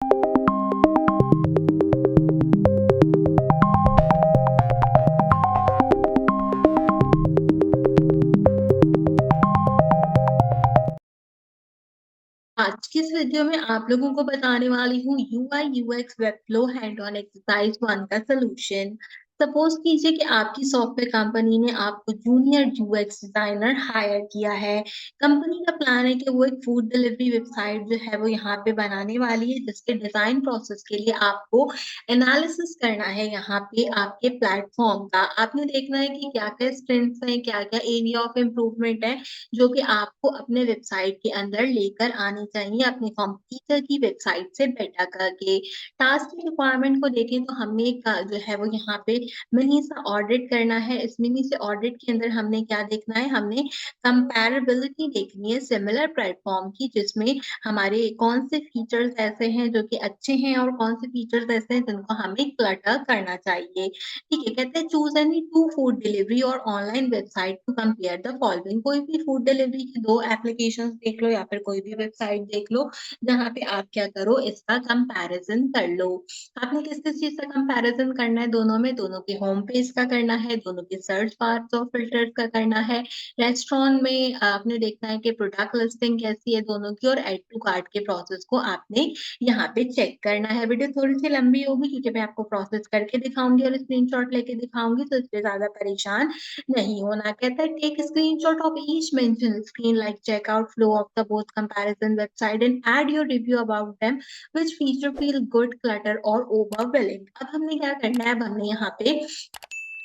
आज की इस वीडियो में आप लोगों को बताने वाली हूँ UI UX Webflow hand on exercise 1 का सोल्यूशन। सपोज कीजिए कि आपकी सॉफ्टवेयर कंपनी ने आपको जूनियर यूएक्स डिजाइनर हायर किया है। कंपनी का प्लान है कि वो एक फूड डिलीवरी वेबसाइट जो है वो यहाँ पे बनाने वाली है, जिसके डिजाइन प्रोसेस के लिए आपको एनालिसिस करना है यहाँ पे आपके प्लेटफॉर्म का। आपने देखना है कि क्या क्या स्ट्रेंथ्स हैं, क्या क्या एरिया ऑफ इम्प्रूवमेंट है जो कि आपको अपने वेबसाइट के अंदर लेकर आनी चाहिए अपने कॉम्पिटिटर की वेबसाइट से बेटर करके। टास्क की रिक्वायरमेंट को देखें तो हमें जो है वो यहाँ पे मिनी सा ऑडिट करना है। इस मिनी से ऑडिट के अंदर हमने क्या देखना है, हमने कंपैरेबिलिटी देखनी है सिमिलर प्लेटफॉर्म की, जिसमें हमारे कौन से फीचर्स ऐसे हैं जो कि अच्छे हैं और कौन से फीचर्स ऐसे हैं जिनको हमें क्लटर करना चाहिए। ठीक है, कहते हैं choose any two food delivery और online website to compare the following. कोई भी फूड डिलीवरी की दो एप्लीकेशंस देख लो या फिर कोई भी वेबसाइट देख लो जहां पे आप क्या करो, इसका कंपैरिजन कर लो। आपने किस किस चीज का कंपैरिजन करना है, दोनों में, दोनों के होम पेज का करना है, दोनों के सर्च बार्स और फिल्टर्स का करना है। रेस्टोरेंट में आपने देखना है कि प्रोडक्ट लिस्टिंग कैसी है दोनों की, और एड टू कार्ट के प्रोसेस को आपने यहाँ पे चेक करना है। वीडियो थोड़ी सी लंबी होगी क्योंकि मैं आपको प्रोसेस करके दिखाऊंगी और स्क्रीनशॉट लेके दिखाऊंगी, तो इसलिए ज्यादा परेशान नहीं होना। कहता है take screenshot of each mention screen like checkout flow of the both comparison website and add your review about them which feature feel good clutter और ओवरवेलिंग। अब हमने क्या करना है, अब हमने यहाँ पे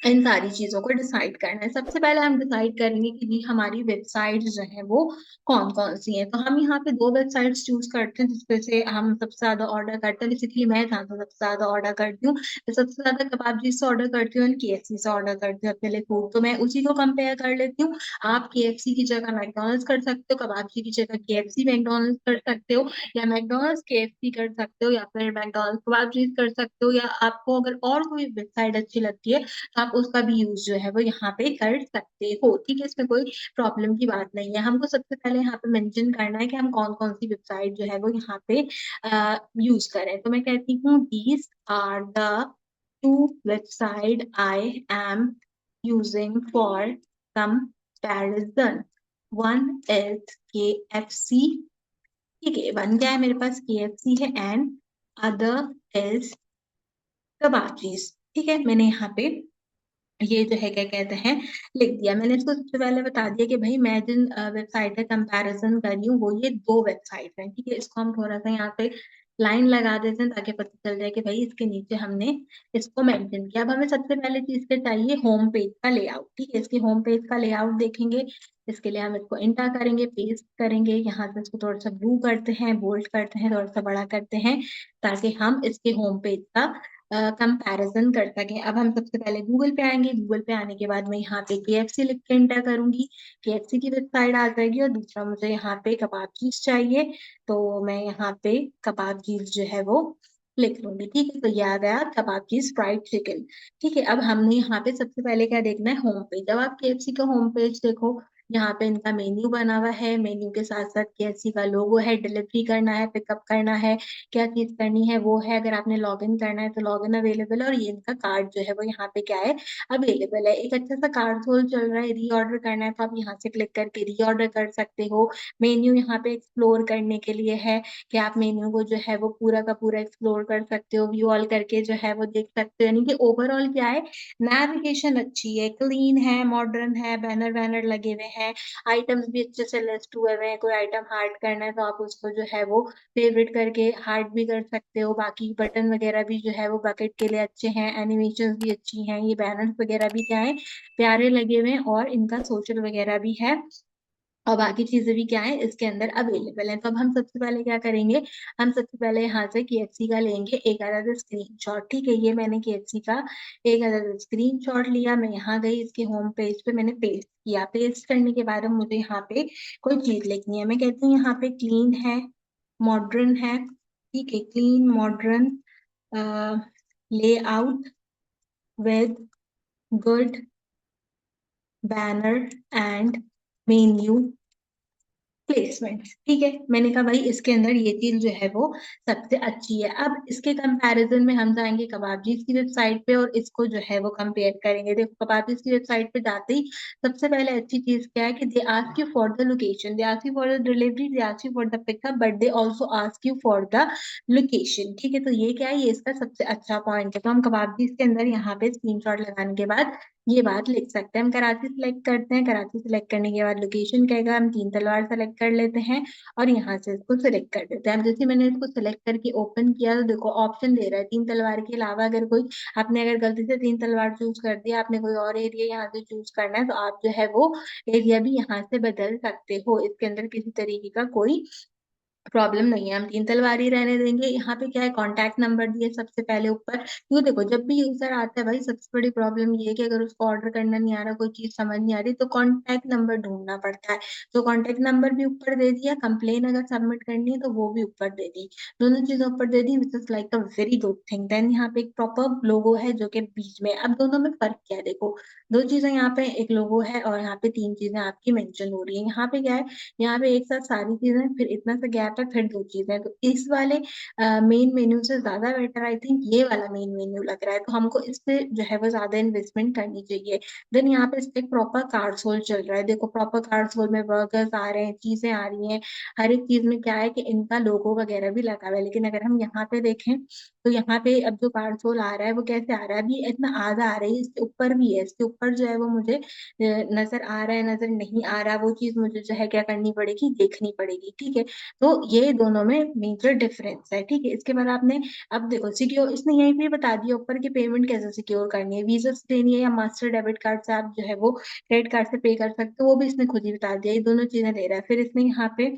इन सारी चीजों को डिसाइड करना है। सबसे पहले हम डिसाइड करेंगे कि जी हमारी वेबसाइट जो है वो कौन कौन सी है। तो हम यहाँ पे दो वेबसाइट्स चूज करते हैं जिसपे से हम सबसे ज्यादा ऑर्डर करते हैं। बेसिकली मैं जहाँ से सबसे ज्यादा ऑर्डर करती हूँ, मैं सबसे ज्यादा कबाबजी से ऑर्डर करती हूँ, केएफसी से ऑर्डर करती हूँ अपने लिए फूड, तो मैं उसी को कंपेयर कर लेती हूँ। आप केएफसी की जगह मैकडोनल्ड्स कर सकते हो, कबाबजी की जगह केएफसी मैकडोनल्ड्स कर सकते हो, या मैकडोनल्ड्स केएफसी कर सकते हो, या फिर मैकडोनल्ड्स कबाबजी कर सकते हो, या आपको अगर और कोई वेबसाइट अच्छी लगती है आप उसका भी यूज जो है वो यहाँ पे कर सकते हो। ठीक है, इसमें कोई प्रॉब्लम की बात नहीं है। हमको सबसे पहले यहाँ पे मेंशन करना है कि हम कौन कौन सी वेबसाइट जो है वो यहाँ पे यूज करें। तो मैं कहती हूँ these are the two website I am using for comparison. One is KFC। ठीक है, वन क्या है मेरे पास, KFC है, एंड अदर इज कबाबचीज। ठीक है, मैंने यहाँ पे ये जो है क्या कहते हैं लिख दिया। मैंने इसको सबसे पहले बता दिया कि भाई मैं जिन वेबसाइट का कंपैरिजन कर रही हूँ वो ये दो वेबसाइट हैं। ठीक है, इसको हम थोड़ा सा यहाँ पे लाइन लगा देते हैं ताकि पता चल जाए कि भाई इसके नीचे हमने इसको मेंशन किया। अब हमें सबसे पहले चीज के चाहिए होम पेज का लेआउट। ठीक है, इसके होम पेज का लेआउट देखेंगे। इसके लिए हम इसको इंटर करेंगे, पेस्ट करेंगे, यहाँ से इसको थोड़ा सा ब्लू करते हैं, बोल्ड करते हैं, थोड़ा सा बड़ा करते हैं, ताकि हम इसके होम पेज का कंपैरिजन कर सकें। अब हम सबसे पहले गूगल पे आएंगे। गूगल पे आने के बाद मैं यहाँ पे KFC लिख के एंटर करूंगी, KFC की वेबसाइट आ जाएगी। और दूसरा मुझे यहाँ पे कबाब चीज चाहिए, तो मैं यहाँ पे कबाब चीज जो है वो लिख लूंगी। ठीक है, तो ये आ गया कबाब चीज फ्राइड चिकन। ठीक है, अब हमने यहाँ पे सबसे पहले क्या देखना है, होम पेज। जब आप KFC का होम पेज देखो, यहाँ पे इनका मेन्यू बना हुआ है, मेन्यू के साथ साथ KFC का लोगो है, डिलीवरी करना है, पिकअप करना है, क्या चीज करनी है वो है। अगर आपने लॉगिन करना है तो लॉगिन अवेलेबल है, और ये इनका कार्ड जो है वो यहाँ पे क्या है, अवेलेबल है। एक अच्छा सा कार्ड होल चल रहा है, रीऑर्डर करना है तो आप यहाँ से क्लिक करके रीऑर्डर कर सकते हो। मेन्यू यहाँ पे एक्सप्लोर करने के लिए है कि आप मेन्यू को जो है वो पूरा का पूरा एक्सप्लोर कर सकते हो, व्यू ऑल करके जो है वो देख सकते हो। यानी कि ओवरऑल क्या है, नेविगेशन अच्छी है, क्लीन है, मॉडर्न है, बैनर वैनर लगे हुए हैं, आइटम्स भी अच्छे से लिस्ट हुए हुए हैं। कोई आइटम हार्ट करना है तो आप उसको जो है वो फेवरेट करके हार्ट भी कर सकते हो। बाकी बटन वगैरह भी जो है वो बकेट के लिए अच्छे हैं, एनिमेशंस भी अच्छी हैं, ये बैनर्स वगैरह भी क्या है, प्यारे लगे हुए हैं, और इनका सोशल वगैरह भी है, और बाकी चीजें भी क्या है इसके अंदर अवेलेबल है। तो अब हम सबसे पहले क्या करेंगे, हम सबसे पहले यहाँ से KFC का लेंगे एक अदर स्क्रीनशॉट। ठीक है, ये मैंने KFC का एक अदर स्क्रीनशॉट लिया। मैं यहाँ गई, इसके होम पेज पे मैंने पेस्ट किया। पेस्ट करने के बाद अब मुझे यहाँ पे कोई चीज लिखनी है। मैं कहती हूँ यहाँ पे क्लीन है, मॉडर्न है। ठीक है, clean modern layout with good banner and menu placement. ठीक है, मैंने कहा भाई इसके अंदर ये चीज जो है वो सबसे अच्छी है। अब इसके कंपैरिजन में हम जाएंगे कबाबजीज की वेबसाइट पे और इसको जो है वो कंपेयर करेंगे। देखो कबाबजीज की वेबसाइट पे जाते ही सबसे पहले अच्छी चीज क्या है कि they ask you for the location, they ask you for the delivery, they ask you for the pickup, but they also ask you for the location. ठीक है, तो ये क्या है, ये इसका सबसे अच्छा पॉइंट है। तो हम कबाबजीज के अंदर यहाँ पे स्क्रीनशॉट लगाने के बाद ये बात लिख सकते हैं। हम कराची सिलेक्ट करते हैं, कराची सिलेक्ट करने के बाद लोकेशन कहेगा, हम तीन तलवार सेलेक्ट कर लेते हैं और यहाँ से इसको सिलेक्ट कर देते हैं। अब जैसे मैंने इसको सिलेक्ट करके ओपन किया तो देखो ऑप्शन दे रहा है तीन तलवार के अलावा अगर कोई, आपने अगर गलती से तीन तलवार चूज कर दिया, आपने कोई और एरिया यहाँ से चूज करना है तो आप जो है वो एरिया भी यहाँ से बदल सकते हो। इसके अंदर किसी तरीके का कोई प्रॉब्लम नहीं है, हम तीन तलवार ही रहने देंगे। यहाँ पे क्या है, कॉन्टैक्ट नंबर दिए सबसे पहले ऊपर। क्यों, देखो जब भी यूजर आता है भाई सबसे बड़ी प्रॉब्लम ये है कि अगर उसको ऑर्डर करना नहीं आ रहा, कोई चीज समझ नहीं आ रही तो कॉन्टैक्ट नंबर ढूंढना पड़ता है। तो कॉन्टैक्ट नंबर भी ऊपर दे दिया, कंप्लेन अगर सबमिट करनी है तो वो भी ऊपर दे दी, दोनों चीजें ऊपर दे दी, which is like a very good thing. Then यहाँ पे एक प्रॉपर लोगो है जो कि बीच में। अब दोनों में फर्क क्या है, देखो दो चीजें यहाँ पे, एक लोगो है और यहाँ पे तीन चीजें आपकी मेंशन हो रही है। यहाँ पे क्या है, यहाँ पे एक साथ सारी चीजें, फिर इतना सा गैप है, फिर दो चीजें। तो इस वाले मेन मेन्यू से ज्यादा बेटर आई थिंक ये वाला मेन मेन्यू लग रहा है, तो हमको इस पे जो है वो ज्यादा इन्वेस्टमेंट करनी चाहिए। देन यहाँ पे एक प्रॉपर कार्ड सोल चल रहा है, देखो प्रॉपर कार्ड सोल में वर्कर्स आ रहे हैं, चीजें आ रही हैं, हर एक चीज में क्या है कि इनका लोगो वगैरह भी लगा हुआ है। लेकिन अगर हम यहाँ पे देखें तो यहाँ पे अब जो कार्ड सोल आ रहा है वो कैसे आ रहा है, अभी इतना आधा आ रही है, इसके ऊपर भी है, इसके ऊपर जो है वो मुझे नजर आ रहा है, नजर नहीं आ रहा, वो चीज मुझे जो है क्या करनी पड़ेगी, देखनी पड़ेगी। ठीक है, तो ये दोनों में मेजर डिफरेंस है। ठीक है, इसके बाद आपने, अब देखो सिक्योर, इसने यहीं पे बता दिया ऊपर की पेमेंट कैसे सिक्योर करनी है, वीजा से देनी है या मास्टर डेबिट कार्ड से आप जो है वो क्रेडिट कार्ड से पे कर सकते हो, वो भी इसने खुद ही बता दिया। ये दोनों चीजें दे रहा है। फिर इसने यहाँ पे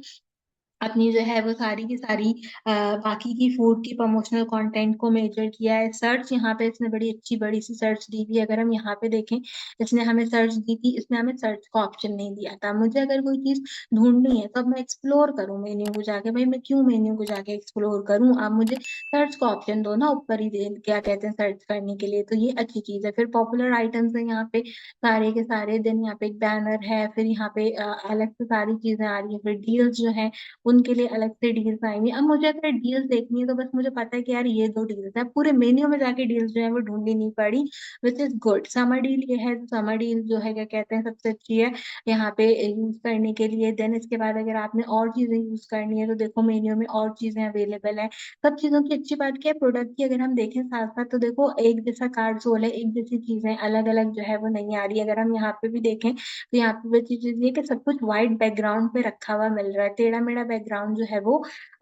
अपनी जो है वो सारी की सारी बाकी की फूड की प्रमोशनल कंटेंट को मेजर किया है। सर्च यहाँ पे इसने बड़ी अच्छी बड़ी सी सर्च दी थी, अगर हम यहाँ पे देखें, इसने हमें सर्च दी थी, इसने हमें सर्च का ऑप्शन नहीं दिया था। मुझे अगर कोई चीज ढूंढनी है तो अब मैं एक्सप्लोर करूँ मेन्यू को जाके, भाई मैं क्यों मेन्यू को जाके एक्सप्लोर करूँ, आप मुझे सर्च का ऑप्शन दो ना ऊपर ही, दे क्या कहते हैं सर्च करने के लिए, तो ये अच्छी चीज है। फिर पॉपुलर आइटम्स है यहाँ पे सारे के सारे, दिन यहाँ पे एक बैनर है, फिर यहाँ पे अलग से सारी चीजें आ रही है, फिर डील्स जो है उनके लिए अलग से डील्स आएंगी। अब मुझे अगर डील्स देखनी है तो बस मुझे पता है कि यार ये दो डील्स है, पूरे मेन्यू में जाके डील्स जो है वो ढूंढनी नहीं पड़ी, which is good. Summer deal ये है, तो समर डील जो है क्या कहते हैं सबसे अच्छी है यहाँ पे यूज करने के लिए। देन इसके बाद अगर आपने और चीजें यूज करनी है तो देखो मेन्यू में और चीजें अवेलेबल है। सब चीजों की अच्छी बात क्या है, प्रोडक्ट की अगर हम देखें साथ साथ, तो देखो एक जैसा कार्ड सोल है, एक जैसी चीजें अलग अलग जो है वो नहीं आ रही। अगर हम यहाँ पे भी देखें तो यहाँ पे भी चीज ये कि सब कुछ व्हाइट बैकग्राउंड पे रखा हुआ मिल रहा है, टेढ़ा मेढ़ा बैकग्राउंड जो है वो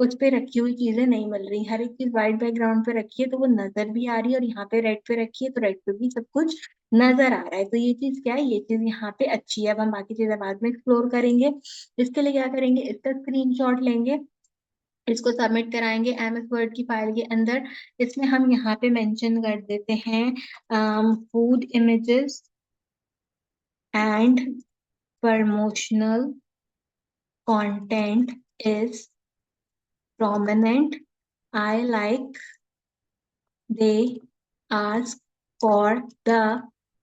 उस पे रखी हुई चीजें नहीं मिल रही, हर एक चीज व्हाइट बैकग्राउंड पे रखी है तो वो नजर भी आ रही है, और यहाँ पे रेड पे रखी है तो रेड पे भी सब कुछ नजर आ रहा है। तो ये चीज क्या है, ये चीज यहाँ पे अच्छी है। अब हम बाकी चीजें बाद में एक्सप्लोर करेंगे। इसके लिए क्या करेंगे, इसका स्क्रीनशॉट लेंगे, इसको सबमिट कराएंगे एमएस वर्ड की फाइल के अंदर। इसमें हम यहाँ पे मेंशन कर देते हैं food images and promotional content is prominent. I like they ask for the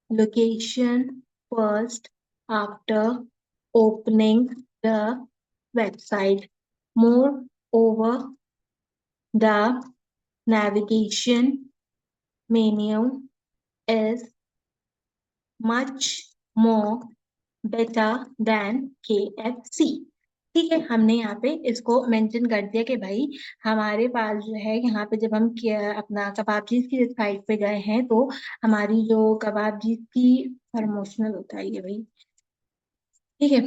location first after opening the website. Moreover, the navigation menu is much more better than KFC। ठीक है, हमने यहाँ पे इसको मेंशन कर दिया कि भाई हमारे पास जो है यहाँ पे जब हम अपना कबाबचीज की वेबसाइट पे गए हैं तो हमारी जो कबाबचीज की प्रमोशनल होता है ये भाई, ठीक है,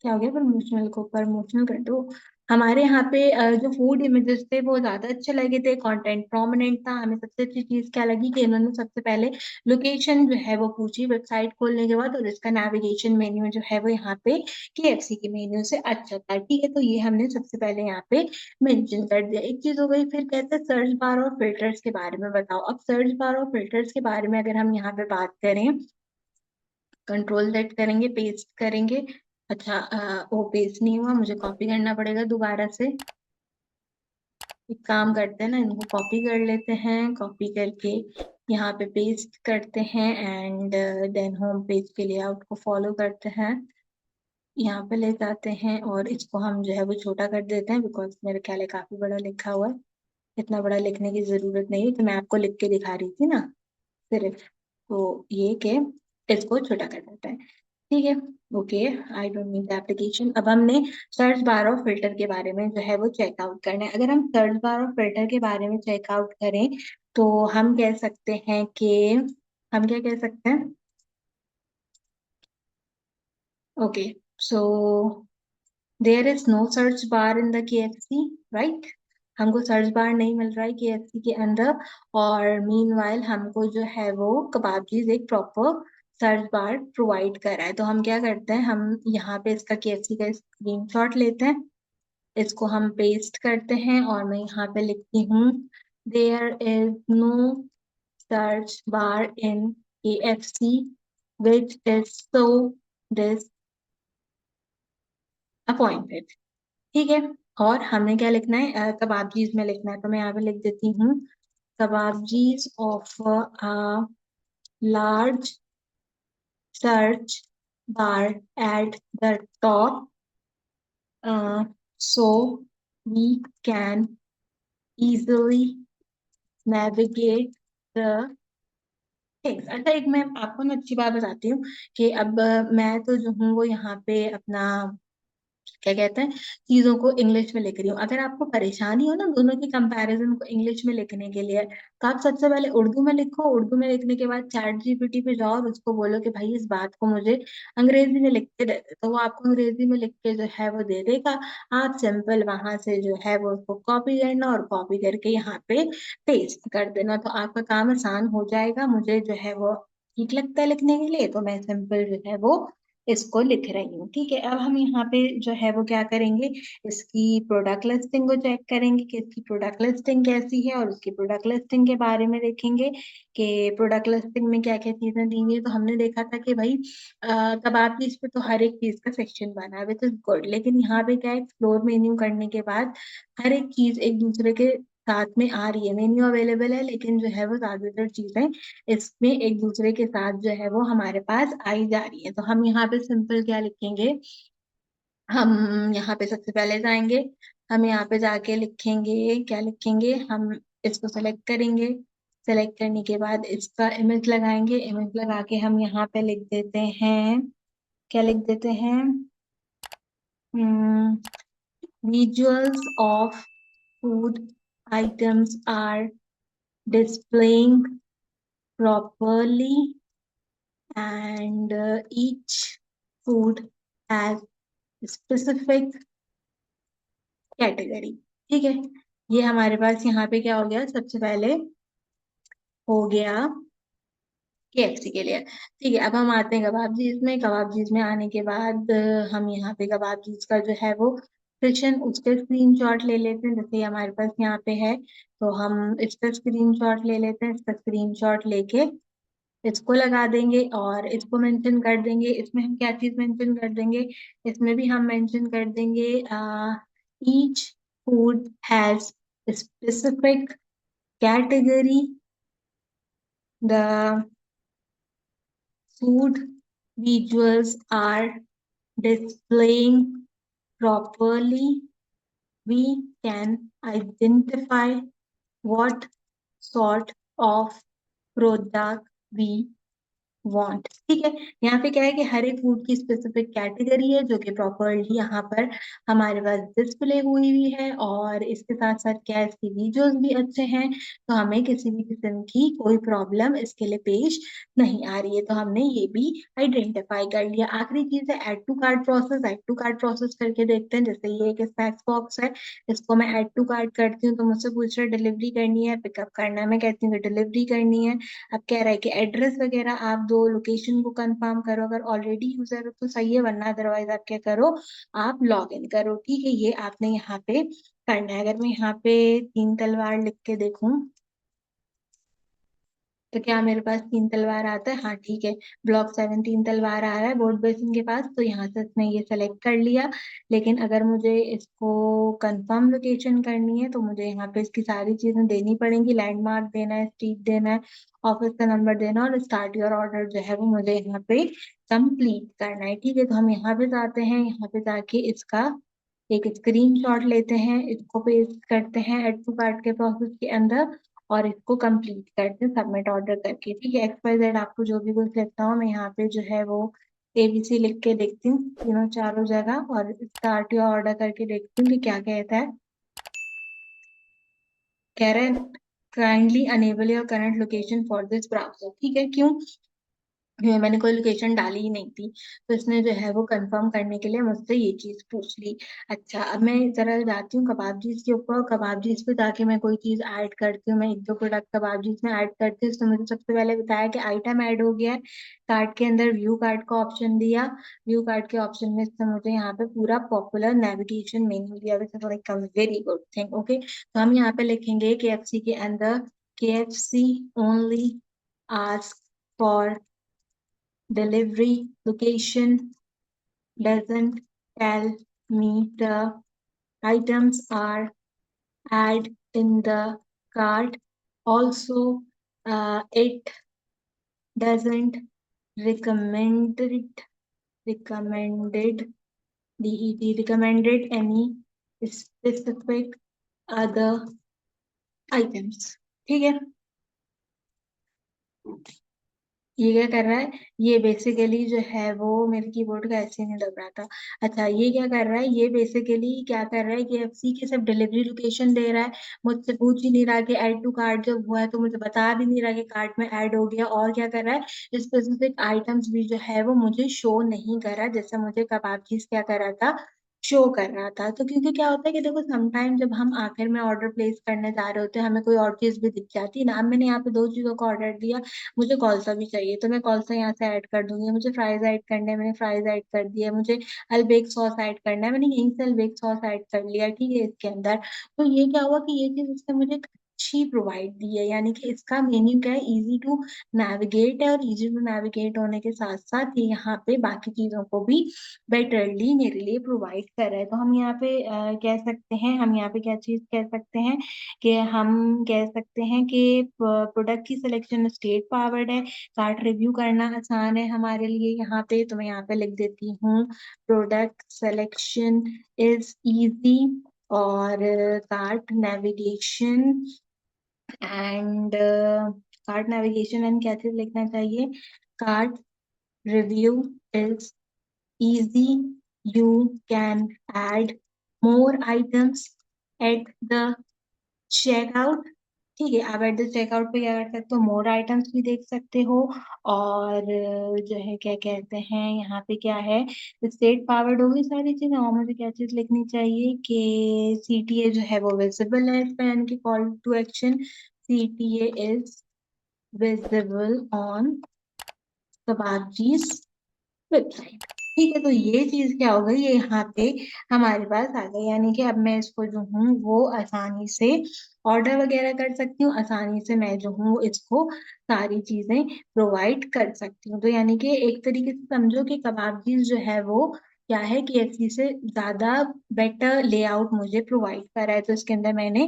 क्या हो गया, प्रमोशनल को प्रमोशनल कर दो। हमारे यहाँ पे जो फूड इमेजेस थे वो ज्यादा अच्छे लगे थे, कंटेंट प्रोमिनेंट था। हमें सबसे अच्छी चीज क्या लगी कि इन्होंने सबसे पहले लोकेशन जो है वो पूछी वेबसाइट खोलने के बाद, और इसका नेविगेशन मेन्यू जो है वो यहाँ पे केएफसी के मेन्यू से अच्छा था। ठीक है, तो ये हमने सबसे पहले यहाँ पे मेंशन कर दिया, एक चीज हो गई। फिर कहते हैं सर्च बार और फिल्टर्स के बारे में बताओ। अब सर्च बार और फिल्टर्स के बारे में अगर हम यहाँ पे बात करें, कंट्रोल सेट करेंगे, पेस्ट करेंगे। अच्छा वो पेस्ट नहीं हुआ, मुझे कॉपी करना पड़ेगा दोबारा से। एक काम करते हैं ना, इनको कॉपी कर लेते हैं, कॉपी करके यहाँ पे पेस्ट करते हैं एंड देन होम पेज के लेआउट को फॉलो करते हैं। यहाँ पे ले जाते हैं और इसको हम जो है वो छोटा कर देते हैं, बिकॉज मेरे ख्याल है काफी बड़ा लिखा हुआ है। इतना बड़ा लिखने की जरूरत नहीं है, तो मैं आपको लिख के दिखा रही थी ना सिर्फ। तो ये के इसको छोटा कर देता है। ठीक है। Okay. I don't need the application. अब हमने सर्च बार और फिल्टर के बारे में जो है वो चेकआउट करना है। अगर हम सर्च बार और फिल्टर के बारे में चेकआउट करें तो हम कह सकते हैं कि हम क्या कह सकते हैं। Okay. So there is no search bar in the KFC, right. हमको सर्च बार नहीं मिल रहा है KFC के अंदर। और मीनवाइल हमको जो है वो कबाबचीज एक प्रॉपर सर्च बार प्रोवाइड कर रहा है। तो हम क्या करते हैं, हम यहाँ पे इसका KFC का स्क्रीनशॉट लेते हैं, इसको हम पेस्ट करते हैं और मैं यहाँ पे लिखती हूँ there is no search bar in KFC which is so disappointed। ठीक है। और हमने क्या लिखना है, कबाबजीज में लिखना है, तो मैं यहाँ पे लिख देती हूँ Kababjees of large search bar at the top, so we can easily navigate the things। अच्छा, एक मैं आपको ना अच्छी बात बताती हूँ कि अब मैं तो जो हूँ वो यहाँ पे अपना क्या कहते हैं चीजों को इंग्लिश में लिख रही हूँ। अगर आपको परेशानी हो ना दोनों की कंपैरिजन को इंग्लिश में लिखने के लिए, तो आप सबसे पहले उर्दू में लिखो। उर्दू में लिखने के बाद ChatGPT पे जाओ और उसको बोलो कि भाई इस बात को मुझे अंग्रेजी में लिख के दे दे, तो वो आपको अंग्रेजी में लिख के जो है वो दे देगा। आप सिंपल वहां से जो है वो उसको कॉपी करना और कॉपी करके यहाँ पे पेस्ट कर देना, तो आपका काम आसान हो जाएगा। मुझे जो है वो ठीक लगता है लिखने के लिए, तो मैं सिंपल जो है वो इसको लिख रही हूँ। ठीक है। अब हम यहाँ पे जो है वो क्या करेंगे, इसकी प्रोडक्ट लिस्टिंग को चेक करेंगे कि इसकी प्रोडक्ट लिस्टिंग कैसी है, और उसकी प्रोडक्ट लिस्टिंग के बारे में देखेंगे कि प्रोडक्ट लिस्टिंग में क्या क्या चीजें दी हैं। तो हमने देखा था कि भाई कबाब पीस पे तो हर एक चीज का सेक्शन बना है, विच इज गुड। लेकिन यहाँ पे क्या है, एक्सप्लोर मेन्यू करने के बाद हर एक चीज एक दूसरे के साथ में आ रही है। मेन्यू अवेलेबल है, लेकिन जो है वो ज्यादातर चीजें इसमें एक दूसरे के साथ जो है वो हमारे पास आई जा रही है। तो हम यहाँ पे सिंपल क्या लिखेंगे, हम यहाँ पे सबसे पहले जाएंगे, हम यहाँ पे जाके लिखेंगे, क्या लिखेंगे, हम इसको सेलेक्ट करेंगे। सेलेक्ट करने के बाद इसका इमेज लगाएंगे। इमेज लगा के हम यहाँ पे लिख देते हैं, क्या लिख देते हैं, visuals of food items are displaying properly and each food has specific category। ठीक है। ये हमारे पास यहाँ पे क्या हो गया, सबसे पहले हो गया KFC के लिए। ठीक है। अब हम आते हैं कबाबचीज में। कबाबचीज में आने के बाद हम यहाँ पे कबाबचीज का जो है वो सेक्शन उसके स्क्रीनशॉट ले लेते हैं, जैसे ये हमारे पास यहाँ पे है। तो हम इसका स्क्रीनशॉट ले लेते हैं। इसका स्क्रीनशॉट लेके इसको लगा देंगे और इसको मेंशन कर देंगे। इसमें हम क्या चीज मेंशन कर देंगे, इसमें भी हम मेंशन कर देंगे each food has specific category, the food visuals are displaying properly, we can identify what sort of product we want. ठीक है। यहाँ पे क्या है कि हर एक फूड की स्पेसिफिक कैटेगरी है जो कि प्रॉपरली यहाँ पर हमारे पास डिस्प्ले हुई हुई है, और इसके साथ साथ क्या है, इसकी वीडियोस भी अच्छे हैं, तो हमें किसी भी किस्म की कोई प्रॉब्लम इसके लिए पेश नहीं आ रही है। तो हमने ये भी आइडेंटिफाई कर लिया। आखिरी चीज है add to cart process. Add to cart process करके देखते हैं। जैसे ये एक स्नैक्स बॉक्स है, इसको मैं ऐड टू कार्ट करती हूँ, तो मुझसे पूछ रहा है डिलीवरी करनी है पिकअप करना है, मैं कहती हूँ डिलीवरी करनी है। अब कह रहा है कि एड्रेस वगैरह आप दो, लोकेशन को कंफर्म करो, अगर ऑलरेडी यूजर हो तो सही है, वरना अदरवाइज आप क्या करो, आप लॉग इन करो। ठीक है। ये आपने यहाँ पे करना है। अगर मैं यहाँ पे तीन तलवार लिख के देखूं, तो क्या मेरे पास 3 तलवार आता है? हाँ ठीक है, ब्लॉक 7 3 तलवार आ रहा है बोर्ड बेसिन के पास, तो यहाँ से इसने ये सेलेक्ट कर लिया। लेकिन अगर मुझे इसको कंफर्म लोकेशन करनी है तो मुझे यहाँ पे इसकी सारी चीजें देनी पड़ेंगी। लैंडमार्क देना है, स्ट्रीट देना है, ऑफिस का नंबर देना है, और स्टार्ट योर ऑर्डर जो है वो मुझे यहाँ पे कंप्लीट करना है। ठीक है, तो हम यहाँ पे जाते हैं, यहाँ पे जाके इसका एक स्क्रीनशॉट लेते हैं, इसको पेस्ट करते हैं एड टू कार्ट के प्रोसेस के अंदर, और इसको कंप्लीट करते हैं सबमिट ऑर्डर करके। ठीक है, XYZ आपको जो भी कुछ लिखता हो, मैं यहाँ पे जो है वो ABC लिख के देखती हूँ तीनों चारों जगह, और स्टार्ट योर ऑर्डर करके देखती हूँ कि क्या कहता है। कह रहा है kindly enable your current location for this browser. ठीक है, क्यों? मैंने कोई लोकेशन डाली ही नहीं थी, तो इसने जो है वो कंफर्म करने के लिए मुझसे ये चीज पूछ ली। अच्छा, अब मैं जरा जाती हूँ कबाबजीज के ऊपर। कबाबजीज पे जाके मैं कोई चीज ऐड करती हूँ, मैं एक दो प्रोडक्ट कबाबजीज में ऐड करती हूँ। उसने मुझे सबसे पहले बताया कि आइटम ऐड हो गया है, कार्ट के अंदर व्यू कार्ट का ऑप्शन दिया। व्यू कार्ट के ऑप्शन में इसने मुझे यहाँ पे पूरा पॉपुलर नेविगेशन मेन्यू दिया, विच is like a very good thing. Okay, तो हम यहाँ पे लिखेंगे KFC के अंदर, KFC only ask for delivery location, doesn't tell me the items are add in the cart. Also, it doesn't recommended recommended any specific other items. ठीक है, ये क्या कर रहा है? ये बेसिकली जो है वो मेरे कीबोर्ड का ऐसे नहीं दब रहा था। अच्छा, ये क्या कर रहा है? ये बेसिकली क्या कर रहा है कि KFC की सब डिलीवरी लोकेशन दे रहा है, मुझसे पूछ ही नहीं रहा कि ऐड टू कार्ट जब हुआ है तो मुझे बता भी नहीं रहा कि कार्ट में ऐड हो गया। और क्या कर रहा है, स्पेसिफिक आइटम्स भी जो है वो मुझे शो नहीं कर रहा, जैसे मुझे कबाब चीज क्या कर रहा था, शो कर रहा था। तो क्योंकि क्या होता है कि देखो, समटाइम जब हम आखिर में ऑर्डर प्लेस करने जा रहे होते हैं, हमें कोई और चीज भी दिख जाती है ना। अब मैंने यहाँ पे दो चीजों का ऑर्डर दिया, मुझे कौन सा भी चाहिए तो मैं कौन सा यहाँ से ऐड कर दूंगी। मुझे फ्राइज ऐड करने हैं, मैंने फ्राइज ऐड कर दिया। मुझे अल्बेक सॉस ऐड करना है, मैंने यहीं से अल्बेक सॉस ऐड कर लिया। ठीक है, इसके अंदर तो ये क्या हुआ कि ये चीज इसने मुझे अच्छी प्रोवाइड दी है, यानी कि इसका मेन्यू क्या है, इजी टू नेविगेट है। और इजी टू नेविगेट होने के साथ साथ ये यहाँ पे बाकी चीजों को भी बेटरली मेरे लिए प्रोवाइड कर रहा है। तो हम यहाँ पे कह सकते हैं, हम यहाँ पे क्या चीज कह सकते हैं कि हम कह सकते हैं कि प्रोडक्ट की सिलेक्शन स्टेट पावर्ड है, कार्ट रिव्यू करना आसान है हमारे लिए। यहाँ पे तो मैं यहाँ पे लिख देती हूँ प्रोडक्ट सिलेक्शन इज इजी, और cart navigation and cart navigation and क्या चीज लिखना चाहिए, cart review is easy. You can add more items at the checkout. ठीक है, आप एट द चेकआउट पे क्या कर सकते हो, मोर आइटम्स भी देख सकते हो। और जो है क्या कहते हैं, यहाँ पे क्या है, स्टेट पावर्ड होगी सारी चीजें। और मुझे क्या चीज लिखनी चाहिए कि CTA जो है वो विजिबल है इसमें, यानी कि call to action, CTA is visible on Kababjees website. ठीक है, तो ये चीज क्या हो गई, ये यहाँ पे हमारे पास आ गई, यानी कि अब मैं इसको जो हूँ वो आसानी से ऑर्डर वगैरह कर सकती हूँ, आसानी से मैं जो हूँ इसको सारी चीजें प्रोवाइड कर सकती हूँ। तो यानी कि एक तरीके से समझो कि कबाबचीज जो है वो क्या है, KFC से ज्यादा बेटर लेआउट मुझे प्रोवाइड करा है। तो इसके अंदर मैंने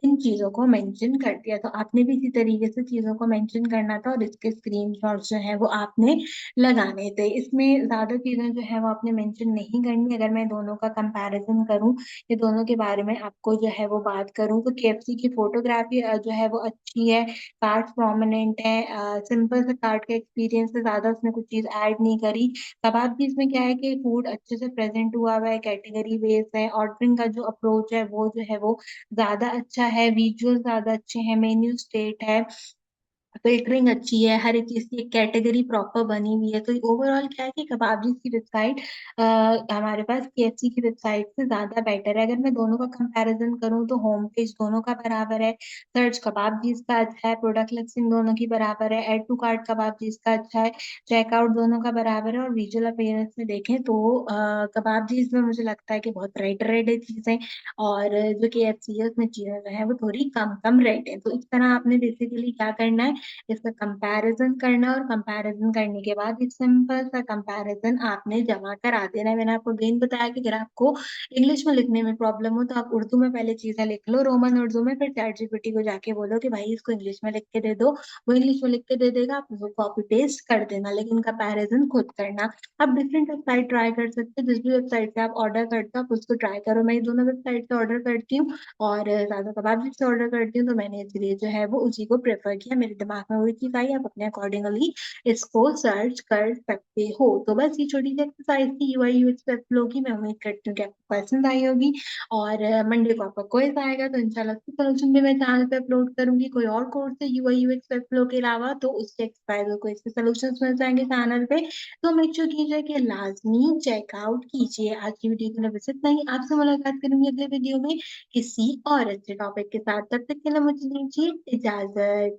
इन चीजों को मेंशन कर दिया, तो आपने भी इसी तरीके से चीजों को मेंशन करना था, और इसके स्क्रीनशॉट्स जो है वो आपने लगाने थे। इसमें ज्यादा चीजें जो है वो आपने मेंशन नहीं करनी। अगर मैं दोनों का कंपैरिजन करूं, ये दोनों के बारे में आपको जो है वो बात करूं, तो KFC की फोटोग्राफी जो है वो अच्छी है, कार्ड प्रोमिनेंट है, सिंपल से कार्ड का एक्सपीरियंस से ज्यादा उसने कुछ चीज ऐड नहीं करी। कबाब भी इसमें क्या है कि फूड अच्छे से प्रेजेंट हुआ हुआ है, कैटेगरी बेस्ड है, ऑर्डरिंग का जो अप्रोच है वो जो है वो ज्यादा अच्छा है, विजुअल ज्यादा अच्छे हैं, मेन्यू स्टेट है, फिल्टरिंग अच्छी है, हर एक चीज की एक कैटेगरी प्रॉपर बनी हुई है। तो ओवरऑल क्या है कि कबाबजी की वेबसाइट हमारे पास KFC की वेबसाइट से ज्यादा बेटर है। अगर मैं दोनों का कंपैरिजन करूं तो होम पेज दोनों का बराबर है, सर्च कबाबजीज का अच्छा है, प्रोडक्ट लिस्टिंग दोनों की बराबर है, एड टू कार्ट कबाबजीज का अच्छा है, चेकआउट दोनों का बराबर है, और विजुअल अपीयरेंस में देखें तो कबाबजीज में मुझे लगता है कि बहुत रेड रेड है चीजें, और जो KFC है उसमें चीजें जो है वो थोड़ी कम कम रेड है। तो इस तरह आपने बेसिकली क्या करना है, इसका कंपैरिज़न करना और कंपैरिज़न करने के बाद एक सिंपल सा कंपैरिज़न आपने जमा करा देना है। मैंने आपको अगेन बताया कि अगर आपको इंग्लिश में लिखने में प्रॉब्लम हो तो आप उर्दू में पहले चीज़ें लिख लो, रोमन उर्दू में, फिर चैटजीपीटी को जाके बोलो कि भाई इसको इंग्लिश में लिख के दे दो, वो इंग्लिश में लिख के दे देगा, आप उसको कॉपी पेस्ट कर देना, लेकिन कंपैरिज़न खुद करना। आप डिफरेंट वेबसाइट ट्राई कर सकते हो, जिस भी वेबसाइट से आप ऑर्डर करते हो आप उसको ट्राई करो। मैं ये दोनों वेबसाइट से ऑर्डर करती हूँ और ज़्यादा कबाब से ऑर्डर करती हूँ, तो मैंने इसलिए जो है वो उसी को प्रेफ़र किया। मेरे दिमाग में वही चीज़ आई, आप अपने अकॉर्डिंगली इसको सर्च कर सकते हो। तो बस ये छोटी सी एक्सरसाइज़ थी यूआई यूएक्स वेबफ्लो की। मैं उम्मीद करती हूँ कि आपको पसंद आई होगी और मंडे को आपका क्विज़ आएगा तो इंशाल्लाह उसकी सॉल्यूशन भी मैं चैनल पे अपलोड करूँगी। कोई और कोर्स है यूआई यूएक्स वेबफ्लो के अलावा तो उसके एक्सरसाइज़ और क्विज़ के सॉल्यूशंस मिल जाएँगे चैनल पे। तो मेक श्योर कीजिए कि लाज़मी चेकआउट कीजिए। आज की वीडियो के लिए बस इतना ही। आपसे मुलाकात करूँगी अगले वीडियो में किसी और अच्छे टॉपिक के साथ। तब तक के लिए मुझे दीजिए इजाज़त।